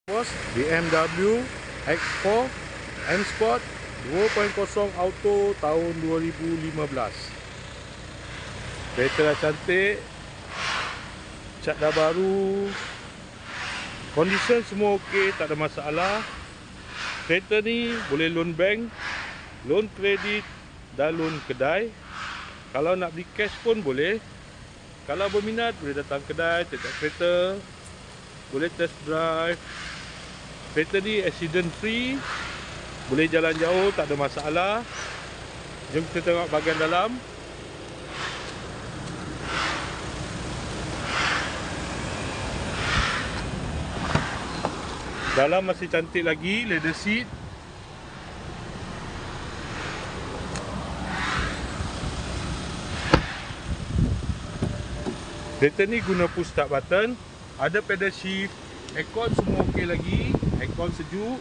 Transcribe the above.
BMW X4 M Sport 2.0 Auto tahun 2015. Kereta dah cantik, cat dah baru, condition semua okey, tak ada masalah. Kereta ni boleh loan bank, loan kredit dan loan kedai. Kalau nak beli cash pun boleh. Kalau berminat boleh datang kedai, tengok kereta, boleh test drive. Kereta ni accident free, boleh jalan jauh, tak ada masalah. Jom kita tengok bahagian dalam. Dalam masih cantik lagi, leather seat. Kereta ni guna push start button, ada pedal shift, aircon semua okey lagi, aircon sejuk.